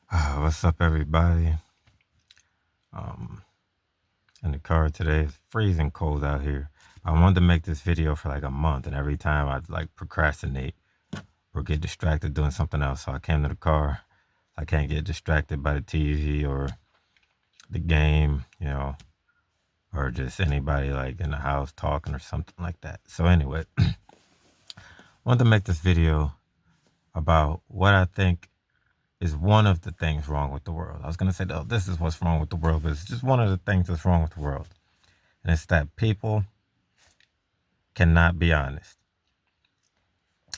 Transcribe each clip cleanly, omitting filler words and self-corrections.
What's up, everybody? Um, in the car today. It's freezing cold out here. I wanted to make this video for like a month, and every time I'd like procrastinate or get distracted doing something else. So I came to the car. I can't get distracted by the TV or the game, or just anybody like in the house talking or something like that. So anyway, I wanted to make this video about what I think is one of the things wrong with the world. I was gonna say, oh, this is what's wrong with the world, but it's just one of the things that's wrong with the world. And it's that people cannot be honest.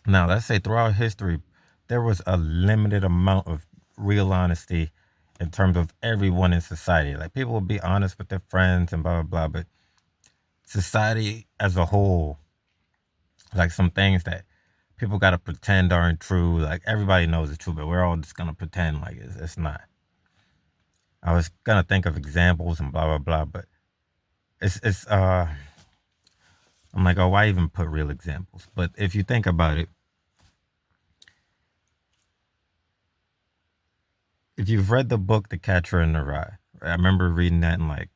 Now, let's say throughout history, there was a limited amount of real honesty in terms of everyone in society. Like people would be honest with their friends and blah, blah, blah. But society as a whole, like some things that people got to pretend aren't true. Like everybody knows it's true, but we're all just going to pretend like it's not. I was going to think of examples and blah, blah, blah, but I'm like, oh, why even put real examples? But if you think about it, if you've read the book The Catcher in the Rye, I remember reading that in like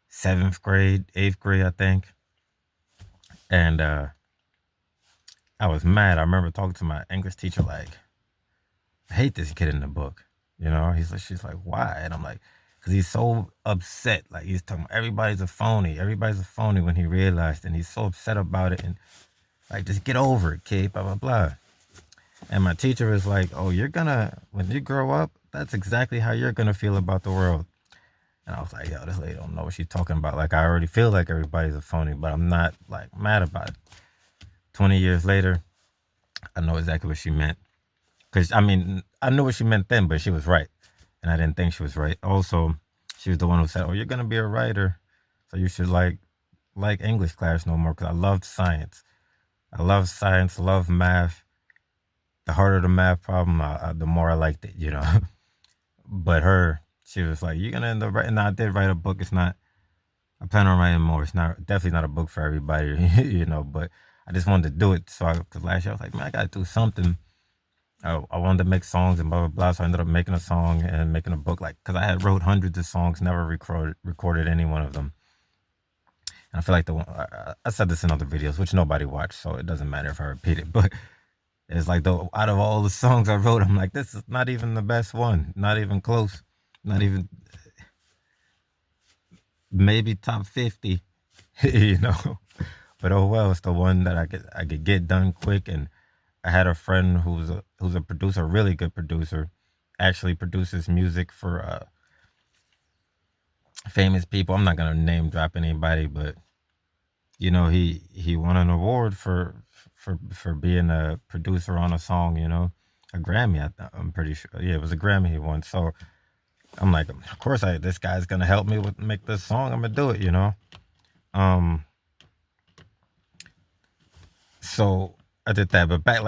seventh grade, eighth grade, I think. And I was mad. I remember talking to my English teacher, like, I hate this kid in the book. She's like, why? And I'm like, because he's so upset. Like he's talking about everybody's a phony. Everybody's a phony when he realized, and he's so upset about it. And like, just get over it, kid, blah, blah, blah. And my teacher was like, oh, when you grow up, that's exactly how you're going to feel about the world. And I was like, yo, this lady don't know what she's talking about. Like, I already feel like everybody's a phony, but I'm not, like, mad about it. 20 years later, I know exactly what she meant. Because, I mean, I knew what she meant then, but she was right. And I didn't think she was right. Also, she was the one who said, oh, you're going to be a writer, so you should, like English class no more, because I loved science. I love science, love math. The harder the math problem, the more I liked it. But she was like, you're going to end up writing. Now, I did write a book. I plan on writing more. It's definitely not a book for everybody, but I just wanted to do it. Because last year I was like, man, I got to do something. I wanted to make songs and blah, blah, blah. So I ended up making a song and making a book, because I had wrote hundreds of songs, never recorded any one of them. And I feel like I said this in other videos, which nobody watched, so it doesn't matter if I repeat it. But it's like, out of all the songs I wrote, I'm like, this is not even the best one. Not even close. Not even, maybe top 50, you know. But oh well, it's the one that I could get done quick. And I had a friend who's a producer, a really good producer, actually produces music for famous people. I'm not gonna name drop anybody, but he won an award for being a producer on a song. A Grammy. I'm pretty sure. Yeah, it was a Grammy he won. So I'm like, of course, this guy's gonna help me make this song. I'm gonna do it. Um, so I did that, but back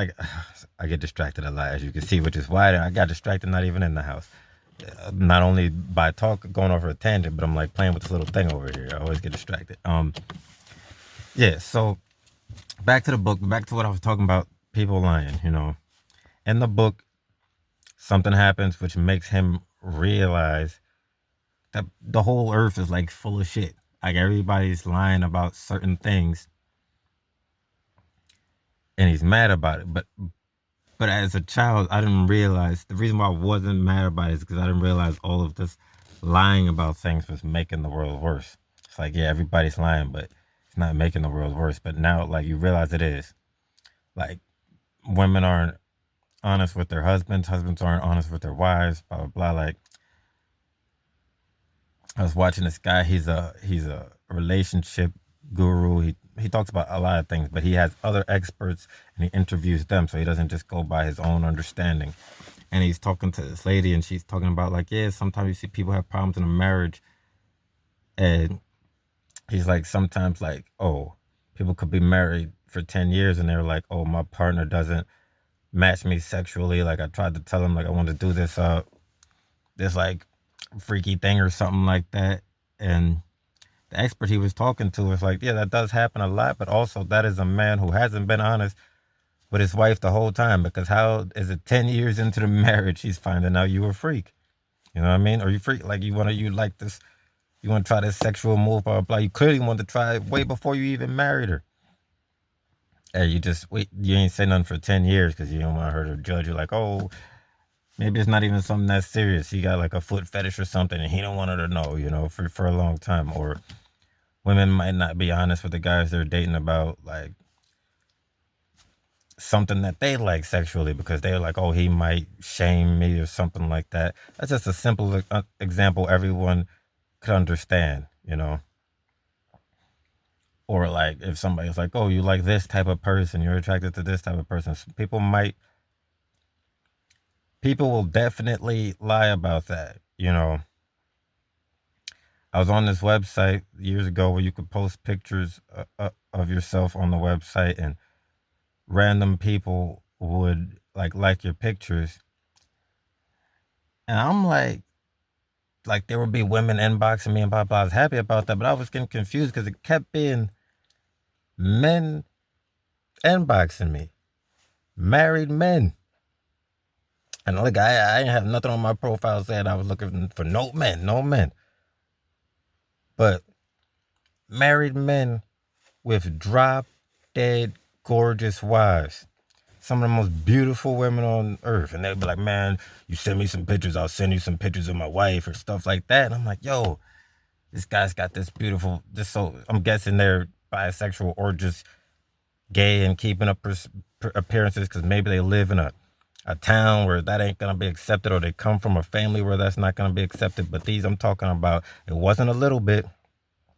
I get distracted a lot, as you can see, which is why I got distracted not even in the house. Not only by going over a tangent, but I'm like playing with this little thing over here. I always get distracted. Yeah. So back to the book, back to what I was talking about. People lying. In the book, something happens which makes him realize that the whole earth is like full of shit. Like everybody's lying about certain things, and he's mad about it. But as a child, I didn't realize, the reason why I wasn't mad about it is because I didn't realize all of this lying about things was making the world worse. It's like, yeah, everybody's lying, but it's not making the world worse. But now, like, you realize it is. Like, women aren't honest with their husbands aren't honest with their wives, blah, blah, blah. Like, I was watching this guy, he's a relationship guru. He talks about a lot of things, but he has other experts and he interviews them, so he doesn't just go by his own understanding. And he's talking to this lady, and she's talking about, like, yeah, sometimes you see people have problems in a marriage, and he's like, sometimes, like, oh, people could be married for 10 years and they're like, oh, my partner doesn't match me sexually. Like, I tried to tell him, like, I want to do this like freaky thing or something like that, and the expert he was talking to was like, yeah, that does happen a lot, but also that is a man who hasn't been honest with his wife the whole time, because how is it 10 years into the marriage he's finding out you a freak? You know what I mean? Or you freak, like you like this, you want to try this sexual move, blah, blah, blah. You clearly want to try it way before you even married her. And you just wait, you ain't say nothing for 10 years because you don't want her to judge you like, oh, maybe it's not even something that serious. He got like a foot fetish or something and he don't want her to know, for a long time. Or women might not be honest with the guys they're dating about like something that they like sexually because they're like, oh, he might shame me or something like that. That's just a simple example everyone could understand. Or like if somebody's like, oh, you like this type of person, you're attracted to this type of person. People will definitely lie about that. I was on this website years ago where you could post pictures of yourself on the website, and random people would like your pictures. And I'm like there would be women inboxing me and blah blah. I was happy about that, but I was getting confused because it kept being men inboxing me, married men. And look, I didn't have nothing on my profile saying I was looking for no men, but married men with drop dead gorgeous wives, some of the most beautiful women on earth. And they'd be like, man, you send me some pictures, I'll send you some pictures of my wife or stuff like that. And I'm like, yo, this guy's got this beautiful, so I'm guessing they're bisexual or just gay and keeping up appearances because maybe they live in a town where that ain't going to be accepted, or they come from a family where that's not going to be accepted. But these I'm talking about, it wasn't a little bit.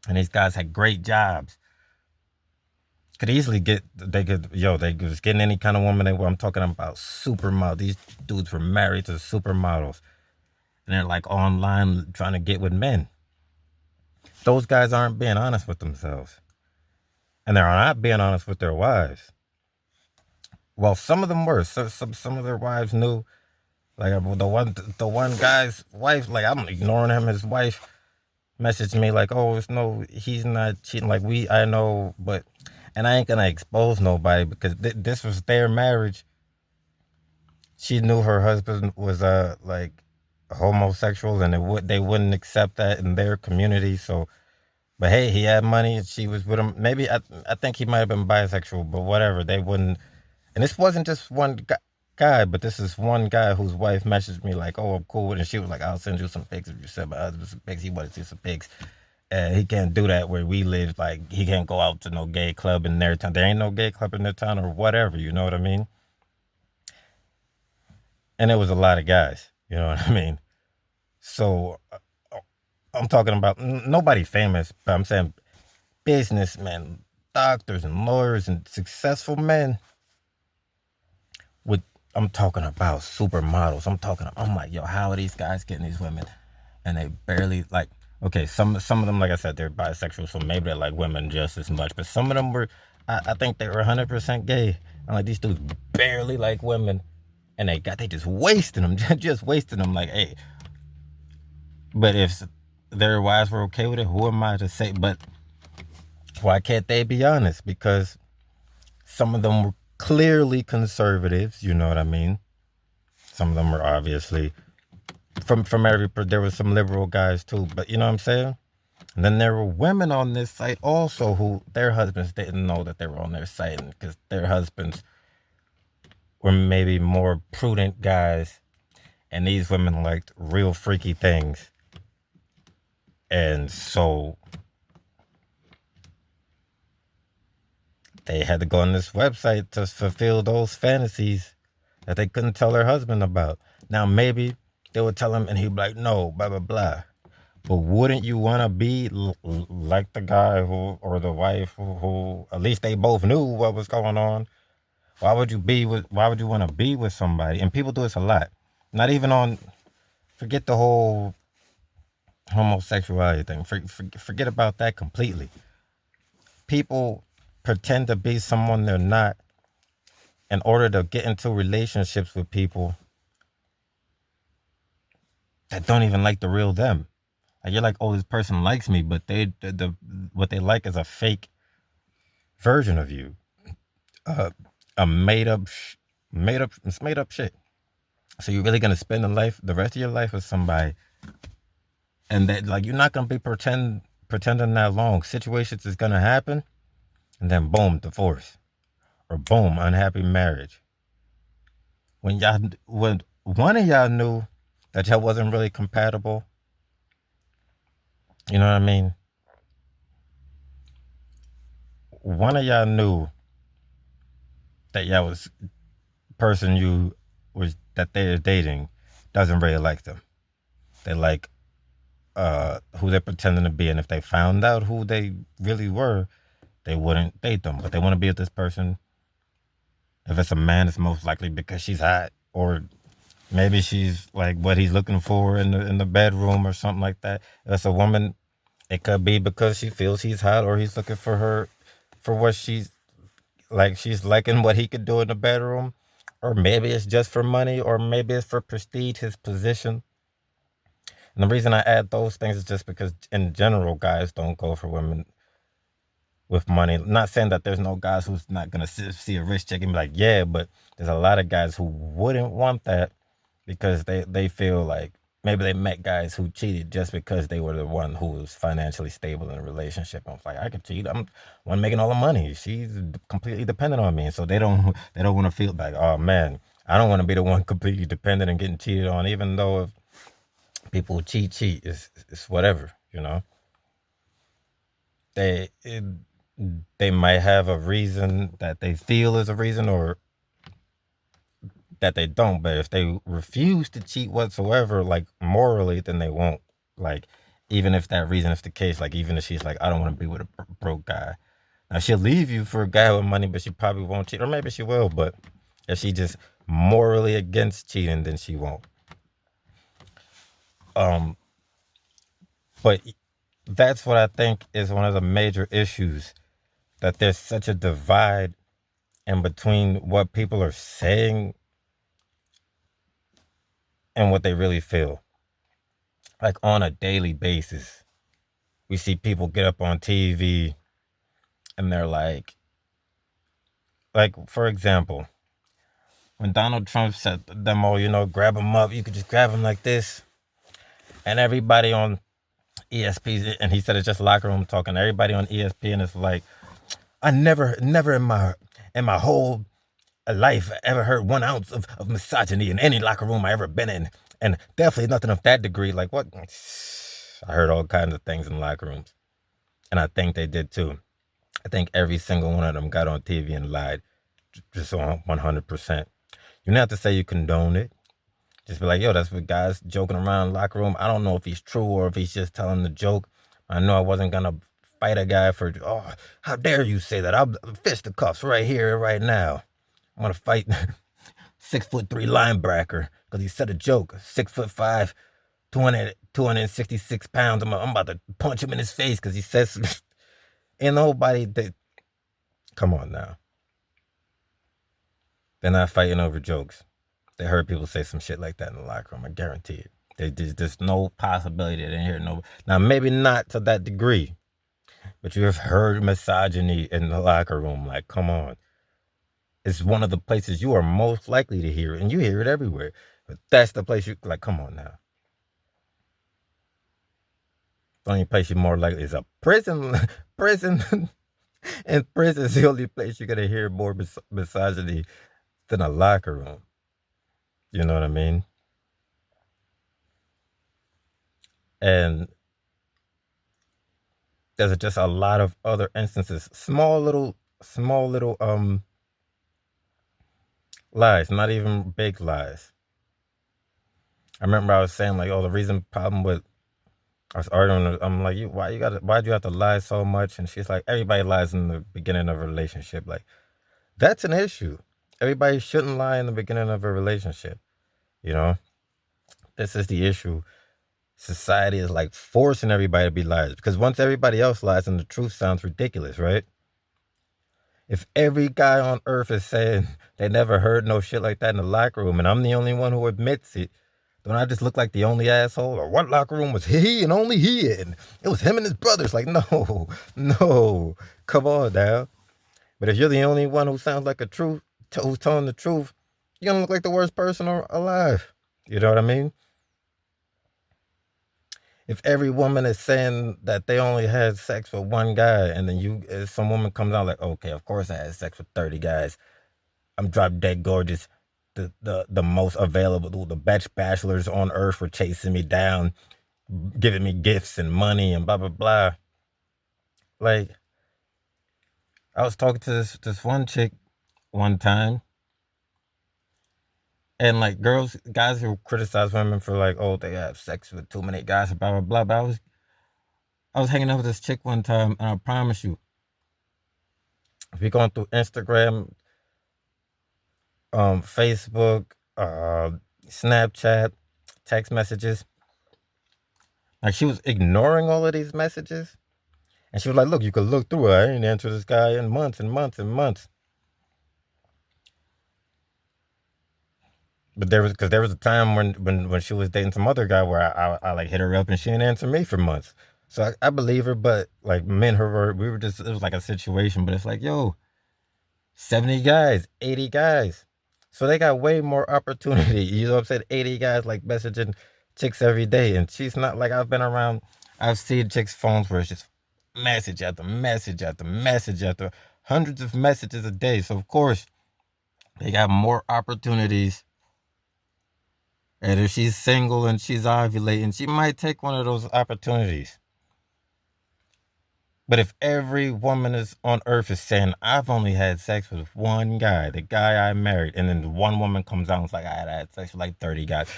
And these guys had great jobs. Could easily they was getting any kind of woman they were. I'm talking about supermodels. These dudes were married to supermodels. And they're like online trying to get with men. Those guys aren't being honest with themselves. And they're not being honest with their wives. Well, some of them were. Some of their wives knew. Like the one guy's wife, like I'm ignoring him. His wife messaged me like, "Oh, he's not cheating. Like I know, but." And I ain't gonna expose nobody because this was their marriage. She knew her husband was like homosexual, and they wouldn't accept that in their community. So, but hey, he had money, and she was with him. Maybe I think he might have been bisexual, but whatever. They wouldn't. And this wasn't just one guy, but this is one guy whose wife messaged me like, "Oh, I'm cool with it." And she was like, "I'll send you some pics if you send my husband some pics. He wanted to see some pics." And he can't do that where we live. Like, he can't go out to no gay club in their town. There ain't no gay club in their town or whatever, you know what I mean? And it was a lot of guys, you know what I mean? So I'm talking about nobody famous, but I'm saying businessmen, doctors and lawyers and successful men with, I'm talking about supermodels. I'm like, yo, how are these guys getting these women? And they barely like, okay, some of them, like I said, they're bisexual, so maybe they like women just as much. But some of them were, I think they were 100% gay. And like these dudes barely like women, and they just wasting them, just wasting them. Like, hey, but if their wives were okay with it, who am I to say? But why can't they be honest? Because some of them were clearly conservatives. You know what I mean? Some of them were obviously there was some liberal guys too, but you know what I'm saying? And then there were women on this site also who their husbands didn't know that they were on their site because their husbands were maybe more prudent guys, and these women liked real freaky things. And so they had to go on this website to fulfill those fantasies that they couldn't tell their husband about. Now, maybe they would tell him and he'd be like, no, blah, blah, blah. But wouldn't you want to be like the guy or the wife who at least they both knew what was going on? Why would you want to be with somebody? And people do this a lot. Not even on, forget the whole homosexuality thing. Forget about that completely. People pretend to be someone they're not in order to get into relationships with people that don't even like the real them. Like, you're like, oh, this person likes me, but what they like is a fake version of you. a it's made up shit. So you're really gonna spend the rest of your life with somebody, and that like you're not gonna be pretending that long. Situations is gonna happen, and then boom, divorce, or boom, unhappy marriage. When one of y'all knew that y'all wasn't really compatible, you know what I mean? One of y'all knew that y'all was person you was that they're dating doesn't really like them. They like who they're pretending to be, and if they found out who they really were, they wouldn't date them. But they want to be with this person. If it's a man, it's most likely because she's hot, or maybe she's like what he's looking for in the bedroom or something like that. If it's a woman, it could be because she feels he's hot, or he's looking for her for what she's liking what he could do in the bedroom, or maybe it's just for money, or maybe it's for prestige, his position. And the reason I add those things is just because, in general, guys don't go for women with money. Not saying that there's no guys who's not gonna see a rich chick and be like, yeah, but there's a lot of guys who wouldn't want that because they feel like maybe they met guys who cheated just because they were the one who was financially stable in a relationship. I was like, I could cheat. I'm one making all the money. She's completely dependent on me, and so they don't want to feel like, oh man, I don't want to be the one completely dependent and getting cheated on, even though if people cheat, it's whatever, you know. They it, they might have a reason that they feel is a reason, or that they don't. But if they refuse to cheat whatsoever, like morally, then they won't. Like, even if that reason is the case, like even if she's like, I don't want to be with a broke guy. Now she'll leave you for a guy with money, but she probably won't cheat, or maybe she will. But if she just morally against cheating, then she won't. Um, but that's what I think is one of the major issues, that there's such a divide in between what people are saying and what they really feel. Like on a daily basis, we see people get up on TV and they're like for example, when Donald Trump said them all, grab them up, you could just grab them like this, and everybody on ESP, and he said it's just locker room talking. Everybody on ESPN is like, I never in my whole life ever heard 1 ounce of misogyny in any locker room I ever been in, and definitely nothing of that degree. Like what? I heard all kinds of things in locker rooms, and I think they did too. I think every single one of them got on TV and lied, just on 100%. You don't have to say you condone it. Just be like, yo, that's what guys joking around in the locker room. I don't know if he's true or if he's just telling the joke. I know I wasn't gonna fight a guy for, oh, how dare you say that? I'll fist the cuffs right here, right now. I'm gonna fight 6'3" linebacker because he said a joke. 6'5", 266 pounds. I'm about to punch him in his face because he says, and nobody. Come on now. They're not fighting over jokes. They heard people say some shit like that in the locker room. I guarantee it. There's no possibility they didn't hear no. Now maybe not to that degree, but you have heard misogyny in the locker room. Like, come on. It's one of the places you are most likely to hear it, and you hear it everywhere. But that's the place you like. Come on now. The only place you're more likely is a prison. Prison. And prison is the only place you're gonna hear more misogyny than a locker room. You know what I mean? And there's just a lot of other instances, small little lies, not even big lies. I remember I was saying like, oh, the reason problem with, I was arguing, I'm like, why'd you have to lie so much? And she's like, everybody lies in the beginning of a relationship. Like, that's an issue. Everybody shouldn't lie in the beginning of a relationship. You know, this is the issue. Society is like forcing everybody to be liars, because once everybody else lies, and the truth sounds ridiculous, right? If every guy on earth is saying they never heard no shit like that in the locker room, and I'm the only one who admits it, don't I just look like the only asshole? Or what locker room was he and only he in? It was him and his brothers. Like, no, come on now. But if you're the only one who sounds like a truth, who's telling the truth, you're gonna look like the worst person alive. You know what I mean? If every woman is saying that they only had sex with one guy, and then some woman comes out like, okay, of course I had sex with 30 guys. I'm drop dead gorgeous. The most available, the best bachelors on earth were chasing me down, giving me gifts and money and blah blah blah. Like, I was talking to this one chick one time, and like guys who criticize women for like, oh, they have sex with too many guys, blah blah blah. But I was hanging out with this chick one time, and I promise you, if you're going through Instagram, Facebook, Snapchat, text messages, like she was ignoring all of these messages, and she was like, "Look, you could look through it. I ain't answered this guy in months and months and months." But there was a time when she was dating some other guy where I like hit her up and she didn't answer me for months. So I believe her, but like me and her we were just, it was like a situation. But it's like, yo, 70 guys, 80 guys. So they got way more opportunity. You know what I'm saying? 80 guys like messaging chicks every day. And she's not like, I've seen chicks' phones where it's just message after message after message after hundreds of messages a day. So of course they got more opportunities. And if she's single and she's ovulating, she might take one of those opportunities. But if every woman is on earth is saying, I've only had sex with one guy, the guy I married, and then one woman comes out and is like, I had sex with like 30 guys,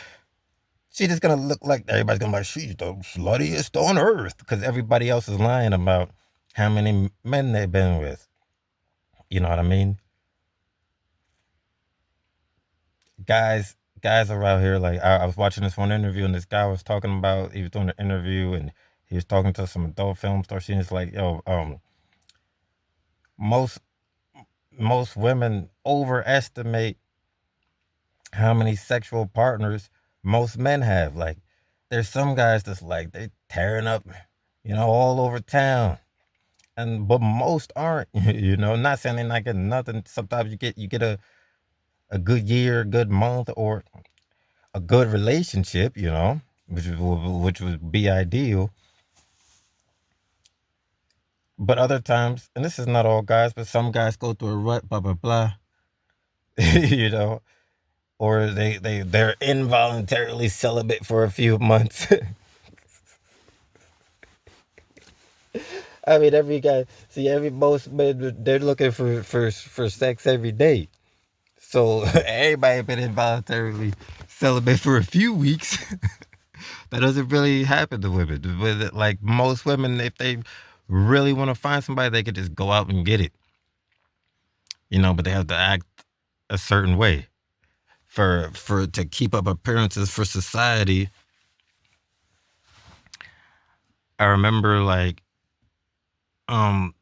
she's just gonna look like, everybody's gonna be like, she's the sluttiest on earth, because everybody else is lying about how many men they've been with. You know what I mean? Guys are out here, like, I was watching this one interview, and this guy was talking about, he was doing an interview, and he was talking to some adult film stars. She's like, yo, most women overestimate how many sexual partners most men have. Like, there's some guys that's like, they tearing up, all over town, but most aren't. Not saying they're not getting nothing. Sometimes you get a good year, a good month, or a good relationship, which would be ideal. But other times, and this is not all guys, but some guys go through a rut, blah blah blah, or they're involuntarily celibate for a few months. I mean, most men, they're looking for sex every day. So everybody been involuntarily celibate for a few weeks. That doesn't really happen to women. With like most women, if they really want to find somebody, they could just go out and get it. But they have to act a certain way for to keep up appearances for society. I remember like there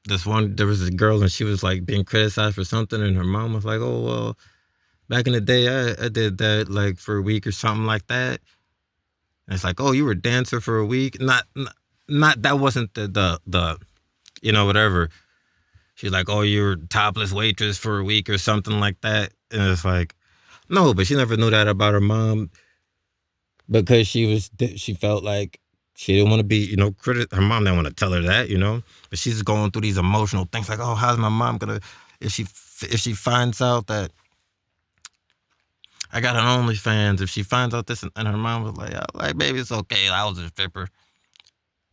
was this girl, and she was like being criticized for something, and her mom was like, "Oh well, back in the day I did that like for a week or something like that." And it's like, "Oh, you were a dancer for a week?" Not that wasn't the whatever. She's like, "Oh, you were topless waitress for a week or something like that." And it's like, no, but she never knew that about her mom, because she felt like she didn't want to be, her mom didn't want to tell her that, but she's going through these emotional things like, oh, how's my mom gonna, if she finds out that I got an OnlyFans, if she finds out this, and her mom was like, baby, it's okay, I was a stripper.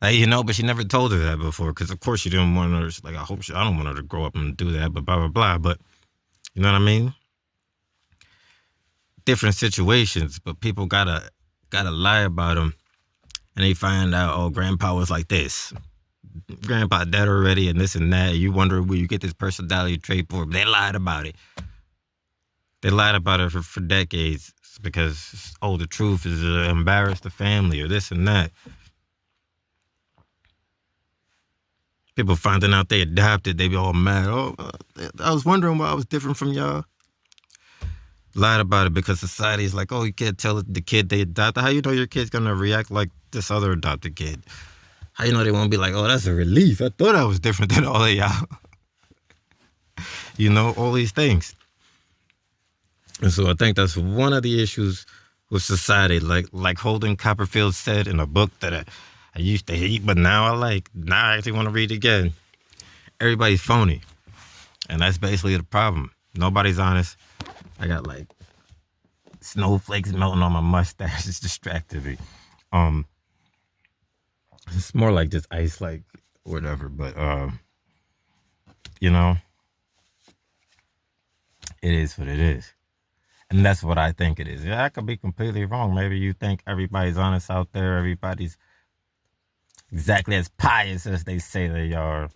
Like, but she never told her that before, because of course she didn't want her, like, I don't want her to grow up and do that, but blah, blah, blah. But you know what I mean? Different situations, but people gotta lie about them. And they find out, oh, grandpa was like this. Grandpa dead already, and this and that. You wonder where you get this personality trait for. They lied about it. They lied about it for decades because, oh, the truth is embarrass the family or this and that. People finding out they adopted, they be all mad. Oh, I was wondering why I was different from y'all. Lied about it because society is like, oh, you can't tell the kid they adopted. How you know your kid's gonna react like this other adopted kid? How you know they won't be like, oh, that's a relief. I thought I was different than all of y'all. All these things. And so I think that's one of the issues with society. Like Holden Copperfield said in a book that I used to hate, but now I like. Now I actually want to read again. Everybody's phony, and that's basically the problem. Nobody's honest. I got like snowflakes melting on my mustache. It's distracting me. Um, it's more like just ice, like whatever. But you know, it is what it is. And that's what I think it is. Yeah, I could be completely wrong. Maybe you think everybody's honest out there, everybody's exactly as pious as they say they are,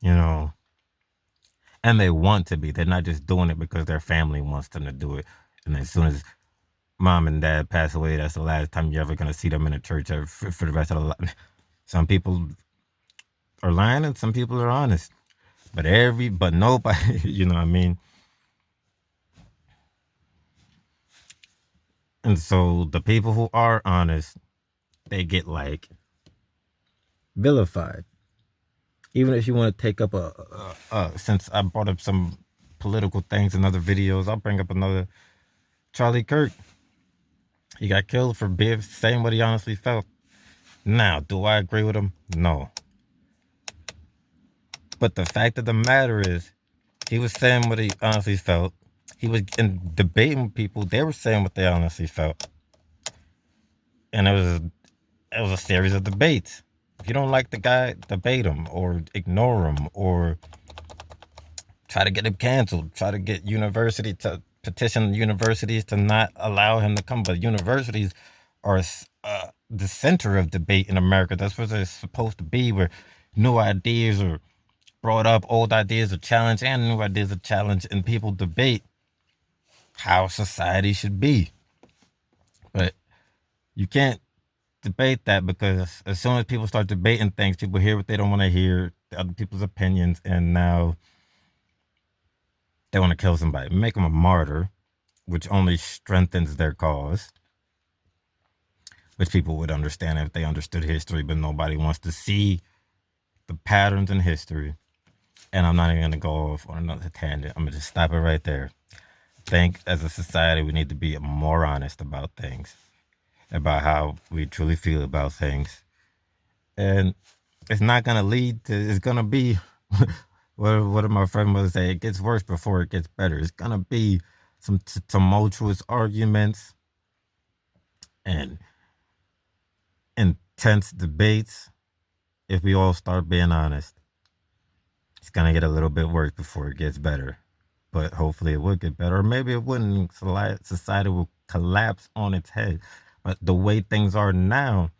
you know, and they want to be. They're not just doing it because their family wants them to do it. And as soon as mom and dad pass away, that's the last time you're ever going to see them in a church for the rest of the life. Some people are lying and some people are honest. But nobody, you know what I mean? And so the people who are honest, they get like vilified. Even if you want to take up since I brought up some political things in other videos, I'll bring up another. Charlie Kirk. He got killed for saying what he honestly felt. Now, do I agree with him? No. But the fact of the matter is, he was saying what he honestly felt. He was debating with people. They were saying what they honestly felt, and it was a series of debates. If you don't like the guy, debate him or ignore him or try to get him canceled. Try to get university to petition universities to not allow him to come. But universities are the center of debate in America. That's what they're supposed to be, where new ideas are brought up, old ideas are challenged, and new ideas are challenged, and people debate how society should be. But you can't debate that, because as soon as people start debating things, people hear what they don't want to hear, other people's opinions, and now they want to kill somebody, make them a martyr, which only strengthens their cause, which people would understand if they understood history, but nobody wants to see the patterns in history. And I'm not even going to go off on another tangent. I'm going to just stop it right there. I think as a society, we need to be more honest about things, about how we truly feel about things. And it's not going to lead to, it's going to be, what did my friend was say? It gets worse before it gets better. It's going to be some tumultuous arguments and intense debates if we all start being honest. It's going to get a little bit worse before it gets better. But hopefully it would get better. Or maybe it wouldn't. Society will collapse on its head. But the way things are now,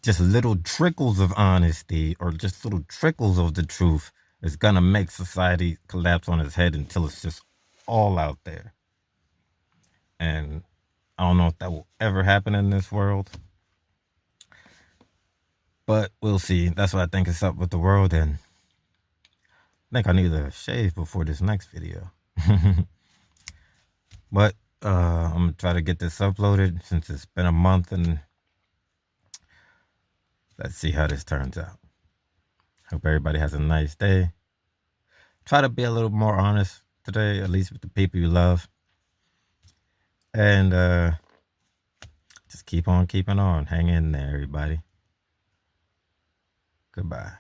just little trickles of honesty or just little trickles of the truth is going to make society collapse on its head until it's just all out there. And I don't know if that will ever happen in this world. But we'll see. That's what I think is up with the world. And I think I need to shave before this next video. But I'm going to try to get this uploaded since it's been a month, and let's see how this turns out. Hope everybody has a nice day. Try to be a little more honest today, at least with the people you love. And just keep on keeping on. Hang in there, everybody. Goodbye.